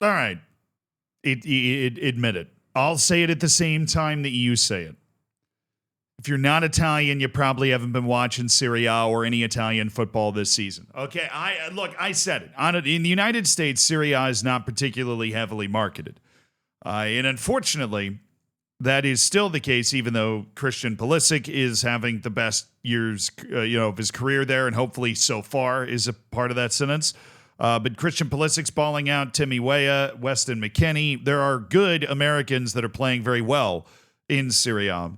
All right. Admit it. I'll say it at the same time that you say it. If you're not Italian, you probably haven't been watching Serie A or any Italian football this season. Okay, I said it. In the United States, Serie A is not particularly heavily marketed. And unfortunately, that is still the case, even though Christian Pulisic is having the best years of his career there, and hopefully so far is a part of that sentence. But Christian Pulisic's balling out, Timmy Weah, Weston McKennie. There are good Americans that are playing very well in Serie A.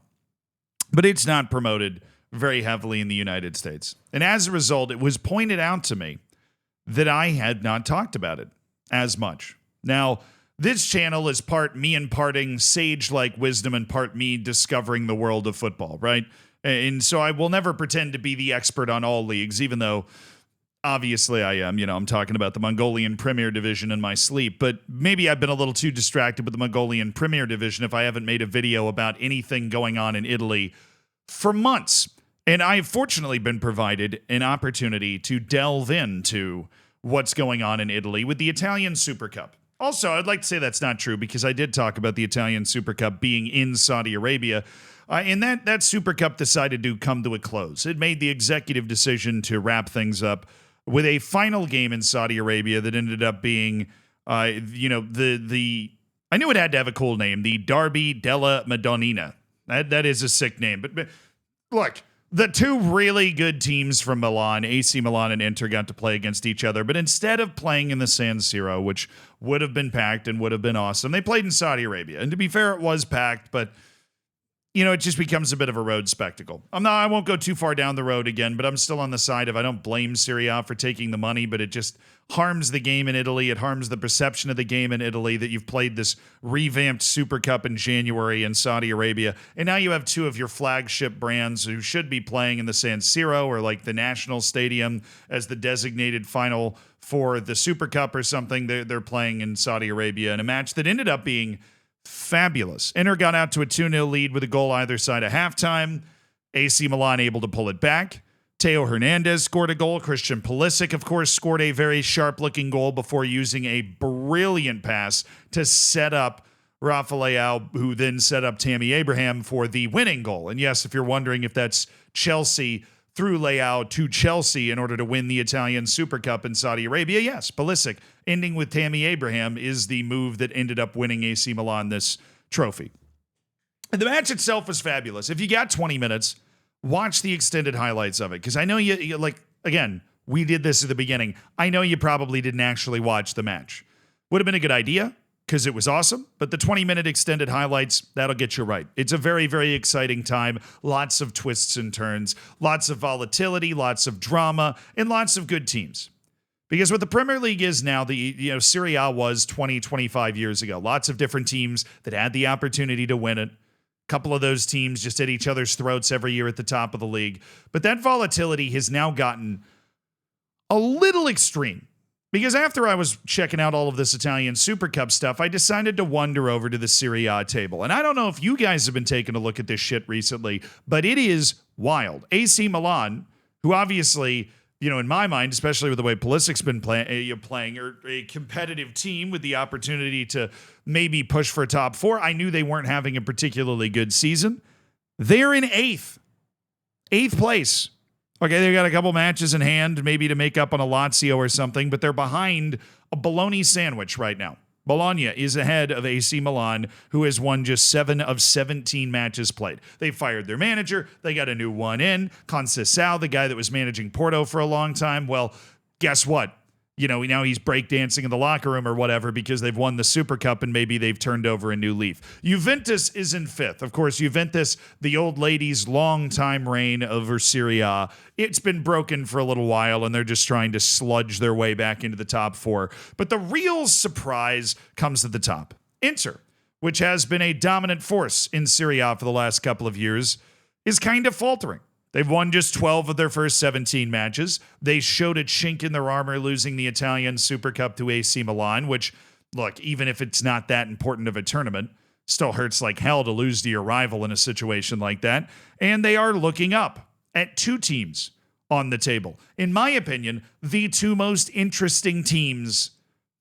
But it's not promoted very heavily in the United States. And as a result, it was pointed out to me that I had not talked about it as much. Now, this channel is part me imparting sage-like wisdom and part me discovering the world of football, right? And so I will never pretend to be the expert on all leagues, even though obviously I am. I'm talking about the Mongolian Premier Division in my sleep, but maybe I've been a little too distracted with the Mongolian Premier Division if I haven't made a video about anything going on in Italy for months. And I've fortunately been provided an opportunity to delve into what's going on in Italy with the Italian Super Cup. Also, I'd like to say that's not true because I did talk about the Italian Super Cup being in Saudi Arabia. And that Super Cup decided to come to a close. It made the executive decision to wrap things up with a final game in Saudi Arabia that ended up being, I knew it had to have a cool name, the Derby della Madonnina. That is a sick name. But look, the two really good teams from Milan, AC Milan and Inter, got to play against each other. But instead of playing in the San Siro, which would have been packed and would have been awesome, they played in Saudi Arabia. And to be fair, it was packed, but it just becomes a bit of a road spectacle. I won't go too far down the road again, but I'm still on the side of I don't blame Serie A for taking the money, but it just harms the game in Italy. It harms the perception of the game in Italy that you've played this revamped Super Cup in January in Saudi Arabia, and now you have two of your flagship brands who should be playing in the San Siro or like the National Stadium as the designated final for the Super Cup or something. They're playing in Saudi Arabia in a match that ended up being fabulous. Inter got out to a 2-0 lead with a goal either side at halftime. AC Milan able to pull it back. Teo Hernandez scored a goal. Christian Pulisic, of course, scored a very sharp-looking goal before using a brilliant pass to set up Rafa Leao, who then set up Tammy Abraham for the winning goal. And yes, if you're wondering if that's Chelsea through Leao to Chelsea in order to win the Italian Super Cup in Saudi Arabia, yes, Pulisic ending with Tammy Abraham is the move that ended up winning AC Milan this trophy. And the match itself was fabulous. If you got 20 minutes, watch the extended highlights of it. Because I know you like, again, we did this at the beginning. I know you probably didn't actually watch the match. Would have been a good idea because it was awesome. But the 20-minute extended highlights, that'll get you right. It's a very, very exciting time. Lots of twists and turns, lots of volatility, lots of drama, and lots of good teams. Because what the Premier League is now, Serie A was 20, 25 years ago. Lots of different teams that had the opportunity to win it. A couple of those teams just at each other's throats every year at the top of the league. But that volatility has now gotten a little extreme. Because after I was checking out all of this Italian Super Cup stuff, I decided to wander over to the Serie A table. And I don't know if you guys have been taking a look at this shit recently, but it is wild. AC Milan, who obviously, in my mind, especially with the way Pulisic's been playing, are a competitive team with the opportunity to maybe push for a top four. I knew they weren't having a particularly good season. They're in eighth place. Okay, they've got a couple matches in hand, maybe to make up on a Lazio or something, but they're behind a bologna sandwich right now. Bologna is ahead of AC Milan, who has won just 7 of 17 matches played. They fired their manager. They got a new one in. Conceição, the guy that was managing Porto for a long time. Well, guess what? Now he's breakdancing in the locker room or whatever because they've won the Super Cup and maybe they've turned over a new leaf. Juventus is in 5th. Of course, Juventus, the old lady's long-time reign over Serie A, it's been broken for a little while and they're just trying to sludge their way back into the top 4. But the real surprise comes at the top. Inter, which has been a dominant force in Serie A for the last couple of years, is kind of faltering. They've won just 12 of their first 17 matches. They showed a chink in their armor losing the Italian Super Cup to AC Milan, which, look, even if it's not that important of a tournament, still hurts like hell to lose to your rival in a situation like that. And they are looking up at 2 teams on the table. In my opinion, the 2 most interesting teams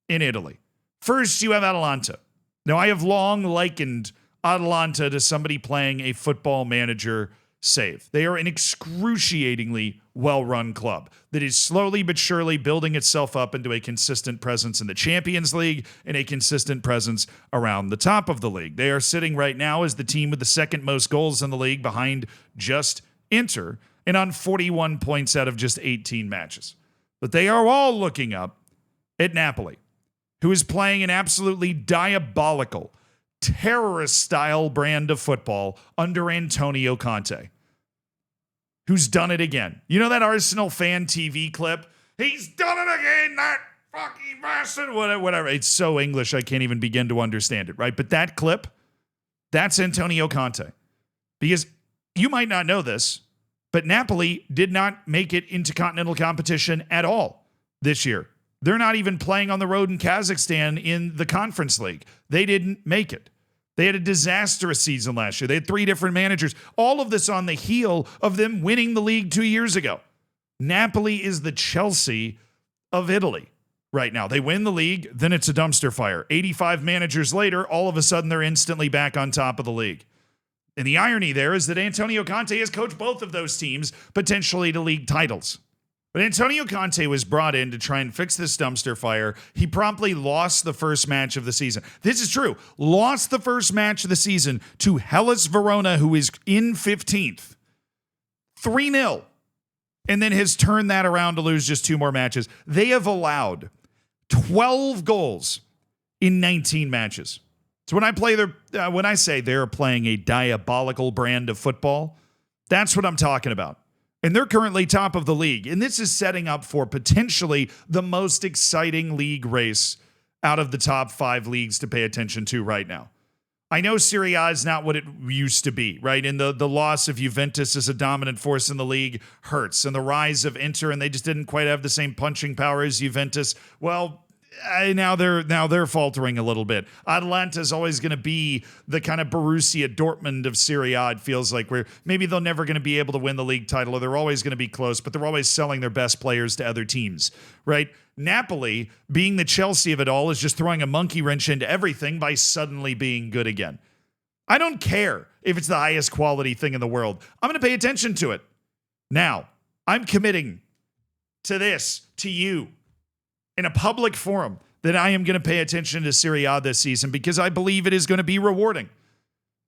in Italy. First, you have Atalanta. Now, I have long likened Atalanta to somebody playing a Football Manager save. They are an excruciatingly well-run club that is slowly but surely building itself up into a consistent presence in the Champions League and a consistent presence around the top of the league. They are sitting right now as the team with the second most goals in the league behind just Inter and on 41 points out of just 18 matches. But they are all looking up at Napoli, who is playing an absolutely diabolical, terrorist-style brand of football under Antonio Conte, who's done it again. You know that Arsenal fan TV clip? He's done it again, that fucking bastard, whatever. It's so English, I can't even begin to understand it, right? But that clip, that's Antonio Conte. Because you might not know this, but Napoli did not make it into continental competition at all this year. They're not even playing on the road in Kazakhstan in the Conference League. They didn't make it. They had a disastrous season last year. They had 3 different managers. All of this on the heel of them winning the league 2 years ago. Napoli is the Chelsea of Italy right now. They win the league, then it's a dumpster fire. 85 managers later, all of a sudden they're instantly back on top of the league. And the irony there is that Antonio Conte has coached both of those teams potentially to league titles. But Antonio Conte was brought in to try and fix this dumpster fire. He promptly lost the first match of the season. This is true. Lost the first match of the season to Hellas Verona, who is in 15th. 3-0. And then has turned that around to lose just 2 more matches. They have allowed 12 goals in 19 matches. So when I say they're playing a diabolical brand of football, that's what I'm talking about. And they're currently top of the league. And this is setting up for potentially the most exciting league race out of the top 5 leagues to pay attention to right now. I know Serie A is not what it used to be, right? And the loss of Juventus as a dominant force in the league hurts. And the rise of Inter, and they just didn't quite have the same punching power as Juventus. Well, now they're faltering a little bit. Atalanta is always going to be the kind of Borussia Dortmund of Serie A. It feels like where maybe they're never going to be able to win the league title, or they're always going to be close, but they're always selling their best players to other teams, right? Napoli, being the Chelsea of it all, is just throwing a monkey wrench into everything by suddenly being good again. I don't care if it's the highest quality thing in the world. I'm going to pay attention to it. Now, I'm committing to this, to you, in a public forum, that I am going to pay attention to Serie A this season because I believe it is going to be rewarding.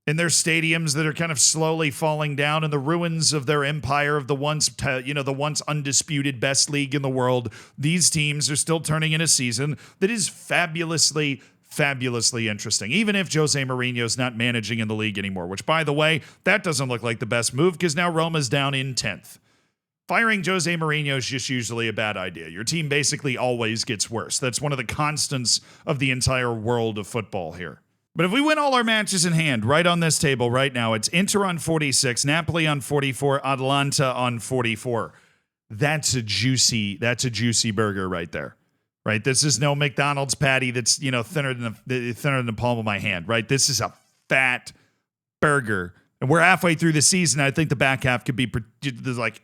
In their stadiums that are kind of slowly falling down, in the ruins of their empire of the once undisputed best league in the world, these teams are still turning in a season that is fabulously interesting, even if Jose Mourinho's not managing in the league anymore, which, by the way, that doesn't look like the best move because now Roma's down in 10th. Firing Jose Mourinho is just usually a bad idea. Your team basically always gets worse. That's one of the constants of the entire world of football here. But if we win all our matches in hand right on this table right now, it's Inter on 46, Napoli on 44, Atalanta on 44. That's a juicy burger right there. Right? This is no McDonald's patty that's, thinner than the palm of my hand, right? This is a fat burger. And we're halfway through the season. I think the back half could be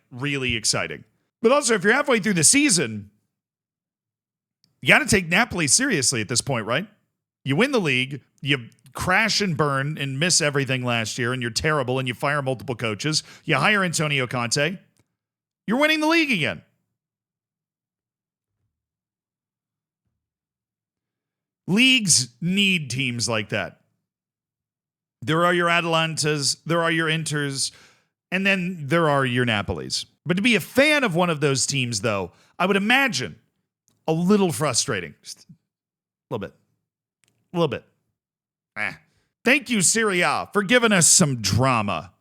really exciting. But also, if you're halfway through the season, you got to take Napoli seriously at this point, right? You win the league, you crash and burn and miss everything last year, and you're terrible, and you fire multiple coaches. You hire Antonio Conte. You're winning the league again. Leagues need teams like that. There are your Atalantas, there are your Inters, and then there are your Napolis. But to be a fan of one of those teams, though, I would imagine a little frustrating. Just a little bit. Thank you, Serie A, for giving us some drama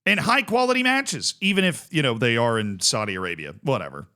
and high-quality matches, even if, they are in Saudi Arabia. Whatever.